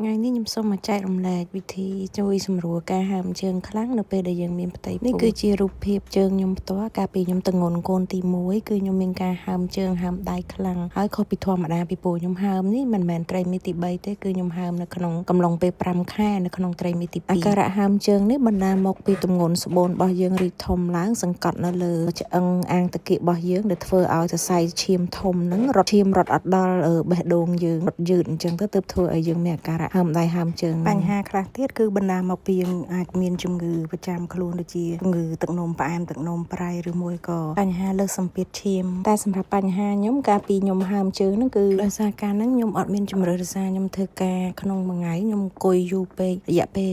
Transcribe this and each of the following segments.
ថ្ងៃនេះខ្ញុំសូមមកចែករំលែកវិធីជួយសម្រួលការហើមជើងខ្លាំងនៅពេលដែលយើងមានផ្ទៃពោះនេះគឺជារូបភាពជើងខ្ញុំផ្ទាល់កាលពីខ្ញុំទងន់កូនទី1គឺខ្ញុំមានការហើមជើងហើមដៃខ្លាំងហើយខុសពីធម្មតាពីព្រោះខ្ញុំហើមនេះមិនមែនត្រីមាសទី3ទេគឺខ្ញុំហើមនៅក្នុងកំឡុងពេល5ខែនៅក្នុងត្រីមាសទី2អាការៈហើមជើងនេះបណ្ដាលមកពីទម្ងន់ស្បូនរបស់យើងរីកធំឡើងសង្កត់នៅលើឆ្អឹងអាងតាគៀករបស់យើងដែលធ្វើឲ្យសរសៃឈាមធំហ្នឹងរត់ឈាមរត់អត់ដល់បេះដូងយើងរត់យឺតអញ្ចឹងទៅទើបធ្វើឲ្យយើងមានអាការៈហើមដៃហើមជើងបញ្ហាខ្លះទៀតគឺបណ្ដាលមកពីយើងអាចមានជំងឺប្រចាំខ្លួនដូចជាជំងឺទឹកនោមផ្អែមទឹកនោមប្រៃឬមួយក៏បញ្ហាលើសសម្ពាធឈាមតែសម្រាប់បញ្ហាខ្ញុំកាលពីខ្ញុំហើមជើងហ្នឹងគឺដោយសារការហ្នឹងខ្ញុំអត់មានជំរឿនដោយសារខ្ញុំធ្វើការក្នុងមួយថ្ងៃខ្ញុំអង្គុយយូរពេករយៈពេល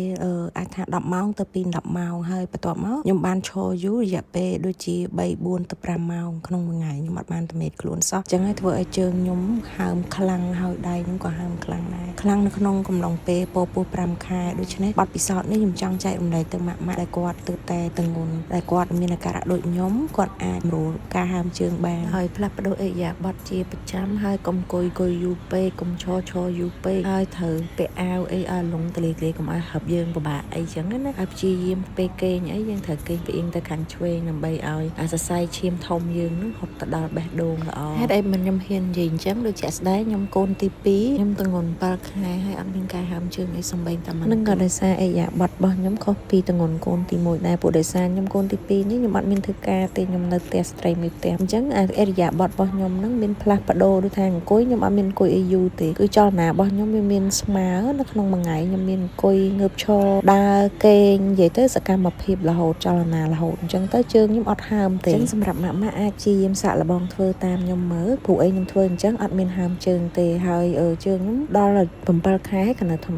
អាចថា10ម៉ោងទៅពី10ម៉ោងហើយបន្ទាប់មកខ្ញុំបានឈរយូររយៈពេលដូចជា3 4ទៅ5ម៉ោងក្នុងមួយថ្ងៃខ្ញុំអត់បានត្មេតខ្លួនសោះអញ្ចឹងហើយធ្វើឲ្យជើងខ្ញុំហើមខ្លាំងហើយដៃខ្ញុំក៏ហើមខ្លាំងដែរខ្លាំងនៅក្នុងកំឡុងពេលពោះ5ខែដូច្នេះបទពិសោធន៍នេះខ្ញុំចង់ចែករំលែកទៅម៉ាក់ដែលគាត់ទើបតែទងន់ដែលគាត់មានអាការៈដូចខ្ញុំគាត់អាចសម្រួលការហើមជើងបានហើយផ្លាស់ប្ដូរឥរិយាបថជាប្រចាំហើយកុំអង្គុយយូរពេកកុំឈរយូរពេកហើយត្រូវពាក់អាវអីឲ្យលងទលេកុំឲ្យហឹបយើងពិបាកអីចឹងណាឲ្យព្យាយាមពេលគេងអីយើងត្រូវគេងផ្អៀងទៅខាងឆ្វេងដើម្បីឲ្យអាសរសៃឈាមធំយើងនឹងហត់ទៅដល់បេះដូងល្អហេតុអីមិនខ្ញុំហ៊ាននិយាយអញ្ចឹងដូចជាក់ស្ដែងខ្ញុំកូនទី2ខ្ញុំទងន់7ខែហើយអត់មានការហើមជើងអីសំបីតែមិននឹងក៏ដោយសារឥរិយាបថរបស់ខ្ញុំខុសពីទងន់កូនទី1ដែរពួកដោយសារខ្ញុំកូនទី2នេះខ្ញុំអត់មានធ្វើការទេខ្ញុំនៅផ្ទះស្ត្រីមួយផ្ទះអញ្ចឹងឥរិយាបថរបស់ខ្ញុំនឹងមានផ្លាស់ប្ដូរដូចថាអង្គុយខ្ញុំអត់មានអង្គុយអីយូរទេគឺចលនារបស់ខ្ញុំវាមានស្មើនៅក្នុងមួយថ្ងៃខ្ញុំមានអង្គុយងើបឈរដើរគេងនិយាយទៅសកម្មភាពរហូតចលនារហូតអញ្ចឹងទៅជើងខ្ញុំអត់ហើមទេអញ្ចឹងសម្រាប់ម៉ាក់អាចព្យាយាមសាកល្បងធ្វើតាមខ្ញុំមើលព្រោះអីខ្ញុំធ្វើអញ្ចឹងអត់មានហើមជើងទេហើយជើងខ្ញុំដល់7ខែក៏នៅធម្មតា